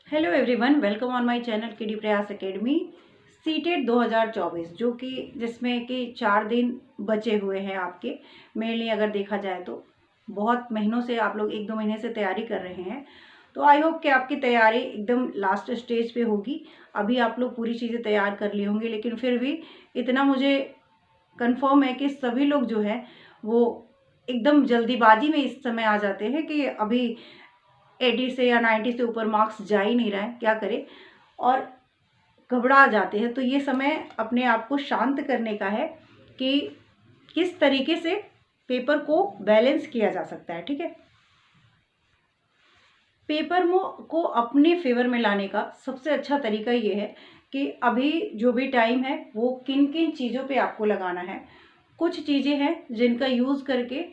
Hello everyone, welcome on my channel KD प्रयास academy. CTET 2024 जो कि जिसमें कि 4 दिन बचे हुए हैं आपके मेनली अगर देखा जाए तो बहुत महीनों से आप लोग 1-2 महीने से तैयारी कर रहे हैं। तो आई होप कि आपकी तैयारी एकदम लास्ट स्टेज पे होगी। अभी आप लोग पूरी चीज़ें तैयार कर लिए होंगे, लेकिन फिर भी इतना मुझे कंफर्म है कि सभी लोग जो है वो एकदम जल्दीबाजी में इस समय आ जाते हैं कि अभी 80 से या 90 से ऊपर मार्क्स जा ही नहीं रहा है, क्या करें, और घबरा जाते हैं। तो ये समय अपने आप को शांत करने का है कि किस तरीके से पेपर को बैलेंस किया जा सकता है। ठीक है, पेपर को अपने फेवर में लाने का सबसे अच्छा तरीका ये है कि अभी जो भी टाइम है वो किन किन चीज़ों पे आपको लगाना है। कुछ चीज़ें हैं जिनका यूज़ करके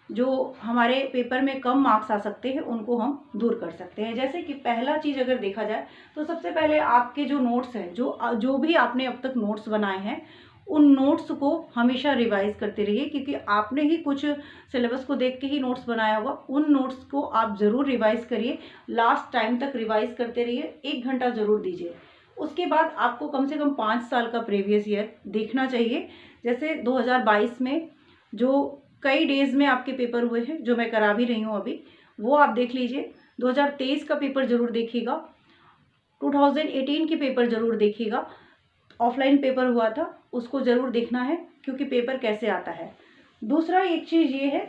जो हमारे पेपर में कम मार्क्स आ सकते हैं उनको हम दूर कर सकते हैं। जैसे कि पहला चीज़ अगर देखा जाए तो सबसे पहले आपके जो नोट्स हैं, जो भी आपने अब तक नोट्स बनाए हैं, उन नोट्स को हमेशा रिवाइज करते रहिए, क्योंकि आपने ही कुछ सिलेबस को देख के ही नोट्स बनाया होगा। उन नोट्स को आप ज़रूर रिवाइज करिए, लास्ट टाइम तक रिवाइज करते रहिए, 1 घंटा ज़रूर दीजिए। उसके बाद आपको कम से कम 5 साल का प्रीवियस ईयर देखना चाहिए। जैसे 2022 में जो कई डेज में आपके पेपर हुए हैं, जो मैं करा भी रही हूँ अभी, वो आप देख लीजिए। 2023 का पेपर ज़रूर देखिएगा, 2018 के पेपर ज़रूर देखिएगा। ऑफलाइन पेपर हुआ था उसको ज़रूर देखना है, क्योंकि पेपर कैसे आता है। दूसरा एक चीज़ ये है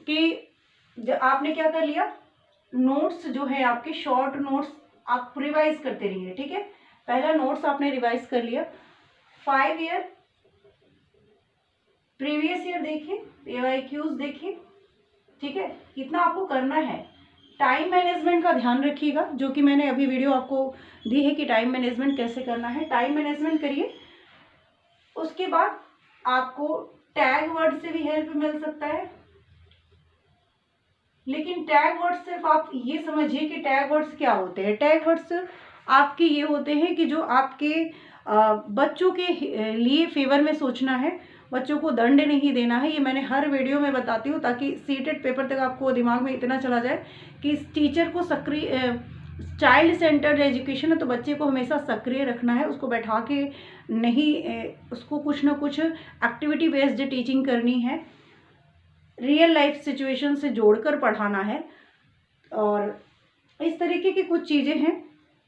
कि आपने क्या कर लिया, नोट्स जो है आपके शॉर्ट नोट्स आप रिवाइज करते रहिए। ठीक है, पहला नोट्स आपने रिवाइज कर लिया, 5 ईयर प्रीवियस ईयर देखिए, AYQs देखिए। ठीक है, इतना आपको करना है। टाइम मैनेजमेंट का ध्यान रखिएगा, जो कि मैंने अभी वीडियो आपको दी है कि टाइम मैनेजमेंट कैसे करना है। टाइम मैनेजमेंट करिए। उसके बाद आपको टैग वर्ड से भी हेल्प मिल सकता है, लेकिन टैग वर्ड्स सिर्फ आप ये समझिए कि टैग वर्ड्स क्या होते हैं। टैग वर्ड्स आपके ये होते हैं कि जो आपके बच्चों के लिए फेवर में सोचना है, बच्चों को दंड नहीं देना है। ये मैंने हर वीडियो में बताती हूँ, ताकि सीटेट पेपर तक आपको दिमाग में इतना चला जाए कि इस टीचर को सक्रिय, चाइल्ड सेंटर्ड एजुकेशन है तो बच्चे को हमेशा सक्रिय रखना है, उसको बैठा के नहीं, उसको कुछ ना कुछ एक्टिविटी बेस्ड टीचिंग करनी है, रियल लाइफ सिचुएशन से जोड़कर पढ़ाना है। और इस तरीके की कुछ चीज़ें हैं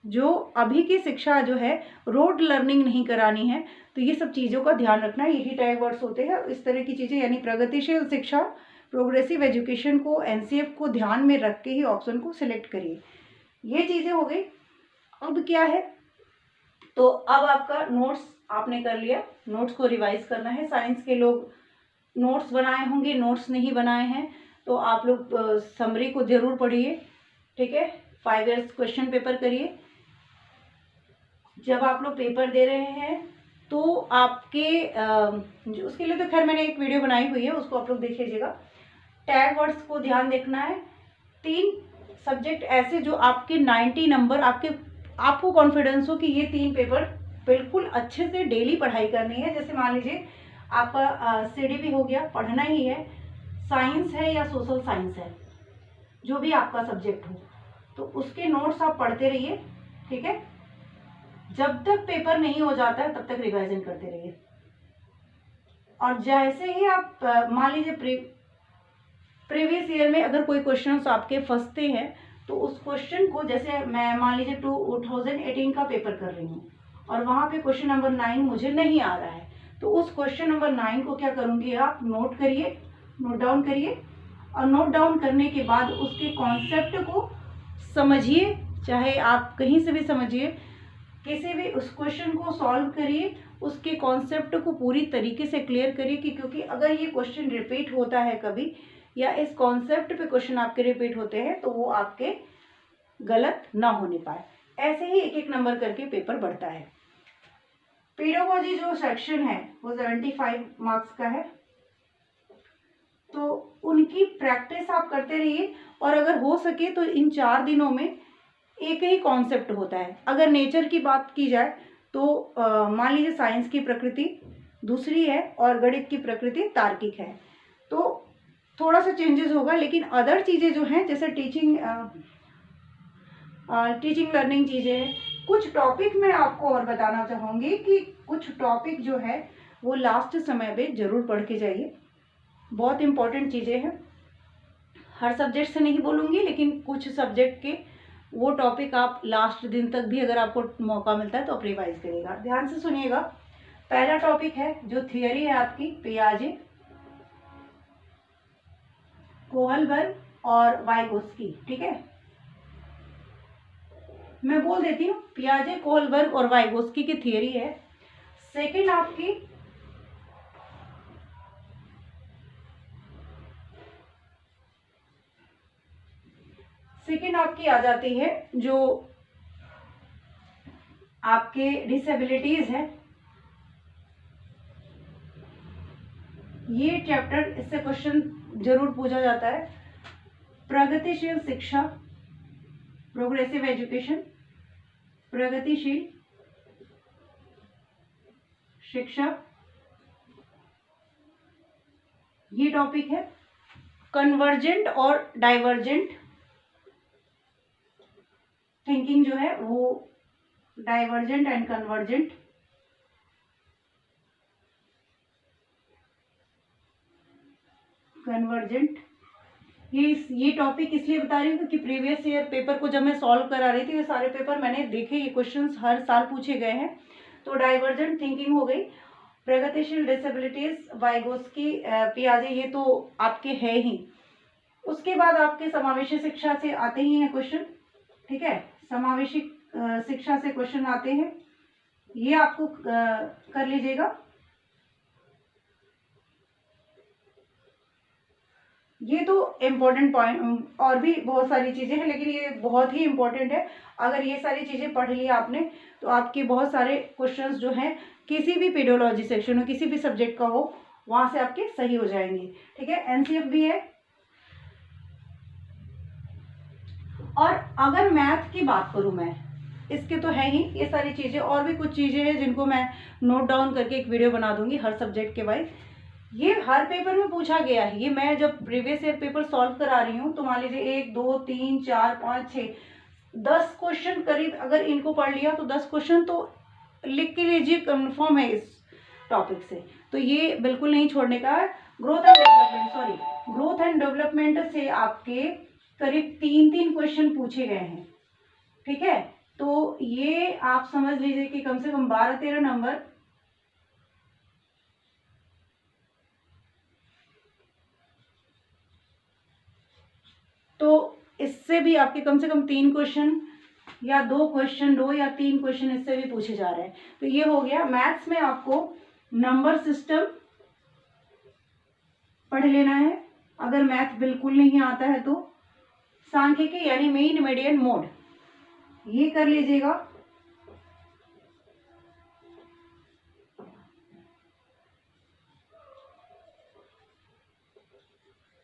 जो अभी की शिक्षा जो है रोड लर्निंग नहीं करानी है, तो ये सब चीज़ों का ध्यान रखना है। यही टैग वर्ड्स होते हैं, इस तरह की चीज़ें, यानी प्रगतिशील शिक्षा, प्रोग्रेसिव एजुकेशन को, NCF को ध्यान में रख के ही ऑप्शन को सिलेक्ट करिए। ये चीज़ें हो गई। अब क्या है, तो अब आपका नोट्स आपने कर लिया, नोट्स को रिवाइज करना है। साइंस के लोग नोट्स बनाए होंगे, नोट्स नहीं बनाए हैं तो आप लोग समरी को जरूर पढ़िए। ठीक है, 5 ईयर्स क्वेश्चन पेपर करिए। जब आप लोग पेपर दे रहे हैं तो आपके उसके लिए तो खैर मैंने एक वीडियो बनाई हुई है, उसको आप लोग देख लीजिएगा। टैग वर्ड्स को ध्यान देखना है। 3 सब्जेक्ट ऐसे जो आपके 90 नंबर, आपको कॉन्फिडेंस हो कि ये 3 पेपर बिल्कुल अच्छे से डेली पढ़ाई करनी है। जैसे मान लीजिए आपका CDP हो गया, पढ़ना ही है, साइंस है या सोशल साइंस है, जो भी आपका सब्जेक्ट हो, तो उसके नोट्स आप पढ़ते रहिए। ठीक है, जब तक पेपर नहीं हो जाता है तब तक रिवाइजन करते रहिए। और जैसे ही आप मान लीजिए प्रीवियस ईयर में अगर कोई क्वेश्चंस आपके फंसते हैं तो उस क्वेश्चन को, जैसे मैं मान लीजिए 2018 का पेपर कर रही हूँ और वहाँ पे क्वेश्चन नंबर 9 मुझे नहीं आ रहा है, तो उस क्वेश्चन नंबर 9 को क्या करूँगी, आप नोट करिए, नोट डाउन करिए, और नोट डाउन करने के बाद उसके कॉन्सेप्ट को समझिए, चाहे आप कहीं से भी समझिए, किसी भी उस क्वेश्चन को सॉल्व करिए, उसके कॉन्सेप्ट को पूरी तरीके से क्लियर करिए कि क्योंकि अगर ये क्वेश्चन रिपीट होता है कभी, या इस कॉन्सेप्ट पे क्वेश्चन आपके रिपीट होते हैं, तो वो आपके गलत ना होने पाए। ऐसे ही एक एक नंबर करके पेपर बढ़ता है। पेडागोजी जो सेक्शन है वो 75 मार्क्स का है, तो उनकी प्रैक्टिस आप करते रहिए। और अगर हो सके तो इन 4 दिनों में एक ही कॉन्सेप्ट होता है। अगर नेचर की बात की जाए तो मान लीजिए साइंस की प्रकृति दूसरी है और गणित की प्रकृति तार्किक है, तो थोड़ा सा चेंजेस होगा, लेकिन अदर चीज़ें जो हैं, जैसे टीचिंग टीचिंग लर्निंग चीज़ें हैं। कुछ टॉपिक मैं आपको और बताना चाहूँगी कि कुछ टॉपिक जो है वो लास्ट समय पे ज़रूर पढ़ के जाइए, बहुत इम्पोर्टेंट चीज़ें हैं। हर सब्जेक्ट से नहीं बोलूँगी, लेकिन कुछ सब्जेक्ट के वो टॉपिक आप लास्ट दिन तक भी अगर आपको मौका मिलता है तो आप रिवाइज करिएगा। ध्यान से सुनिएगा। पहला टॉपिक है जो थियरी है आपकी पियाजे, कोहलबर्ग और वाइगोस्की। ठीक है, मैं बोल देती हूँ, पियाजे, कोहलबर्ग और वाइगोस्की की थियरी है। सेकंड आपकी आ जाती है जो आपके डिसेबिलिटीज है। ये चैप्टर, इससे क्वेश्चन जरूर पूछा जाता है। प्रगतिशील शिक्षा, प्रोग्रेसिव एजुकेशन, प्रगतिशील शिक्षा, ये टॉपिक है। कन्वर्जेंट और डाइवर्जेंट थिंकिंग जो है वो डाइवर्जेंट एंड कन्वर्जेंट, ये टॉपिक इसलिए बता रही हूँ क्योंकि प्रीवियस ईयर पेपर को जब मैं सॉल्व करा रही थी, ये सारे पेपर मैंने देखे, ये क्वेश्चंस हर साल पूछे गए हैं। तो डाइवर्जेंट थिंकिंग हो गई, प्रगतिशील डिसेबिलिटीज, वाइगोस्की, पियाजे, ये तो आपके है ही। उसके बाद आपके समावेशी शिक्षा से आते ही हैं क्वेश्चन। ठीक है, समावेशी शिक्षा से क्वेश्चन आते हैं, ये आपको कर लीजिएगा। ये तो इम्पोर्टेंट पॉइंट, और भी बहुत सारी चीज़ें हैं, लेकिन ये बहुत ही इम्पोर्टेंट है। अगर ये सारी चीज़ें पढ़ ली आपने तो आपके बहुत सारे क्वेश्चंस जो हैं किसी भी पेडोलॉजी सेक्शन हो, किसी भी सब्जेक्ट का हो, वहाँ से आपके सही हो जाएंगे। ठीक है, एनसीएफ भी है। और अगर मैथ की बात करूँ मैं, इसके तो है ही ये सारी चीज़ें, और भी कुछ चीज़ें हैं जिनको मैं नोट डाउन करके एक वीडियो बना दूंगी हर सब्जेक्ट के वाइज। ये हर पेपर में पूछा गया है। ये मैं जब प्रीवियस ईयर पेपर सॉल्व करा रही हूँ तो मान लीजिए 1 2 3 4 5 6 10 क्वेश्चन करीब अगर इनको पढ़ लिया तो 10 क्वेश्चन तो लिख के लीजिए, कन्फर्म है इस टॉपिक से। तो ये बिल्कुल नहीं छोड़ने का है। ग्रोथ एंड डेवलपमेंट से आपके करीब 3 क्वेश्चन पूछे गए हैं। ठीक है, तो ये आप समझ लीजिए कि कम से कम 12-13 नंबर तो इससे भी आपके कम से कम 3 क्वेश्चन या 2 क्वेश्चन, 2 या 3 क्वेश्चन इससे भी पूछे जा रहे हैं। तो ये हो गया। मैथ्स में आपको नंबर सिस्टम पढ़ लेना है, अगर मैथ बिल्कुल नहीं आता है तो सांख्यिकी यानी मीन मीडियन मोड ये कर लीजिएगा।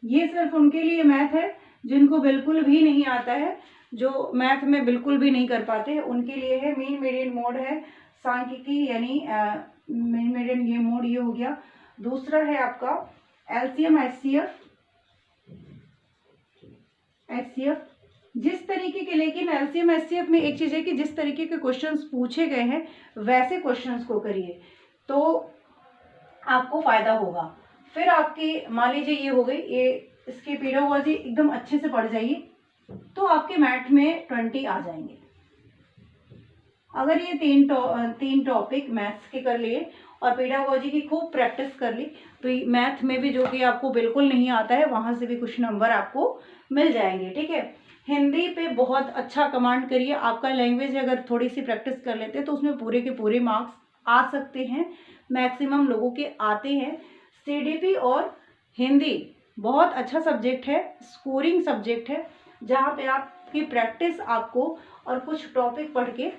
ये सिर्फ उनके लिए मैथ है जिनको बिल्कुल भी नहीं आता है, जो मैथ में बिल्कुल भी नहीं कर पाते, उनके लिए है। मीन मीडियन मोड है सांख्यिकी यानी मीन मीडियन ये मोड, ये हो गया। दूसरा है आपका एलसीएम एचसीएफ जिस तरीके के, लेकिन एलसीएम एचसीएफ में एक चीज़ है कि जिस तरीके के क्वेश्चंस पूछे गए हैं वैसे क्वेश्चंस को करिए तो आपको फायदा होगा। फिर आपकी मान लीजिए ये हो गई, ये इसकी पेडागोजी एकदम अच्छे से पढ़ जाइए तो आपके मैथ में 20 आ जाएंगे। अगर ये तीन टॉपिक मैथ्स के कर लिए और पेडागोजी की खूब प्रैक्टिस कर ली तो मैथ में भी जो कि आपको बिल्कुल नहीं आता है वहाँ से भी कुछ नंबर आपको मिल जाएंगे। ठीक है, हिंदी पे बहुत अच्छा कमांड करिए। आपका लैंग्वेज अगर थोड़ी सी प्रैक्टिस कर लेते हैं तो उसमें पूरे के पूरे मार्क्स आ सकते हैं, मैक्सिमम लोगों के आते हैं। सीडीपी और हिंदी बहुत अच्छा सब्जेक्ट है, स्कोरिंग सब्जेक्ट है, जहाँ पे आपकी प्रैक्टिस आपको और कुछ टॉपिक पढ़ के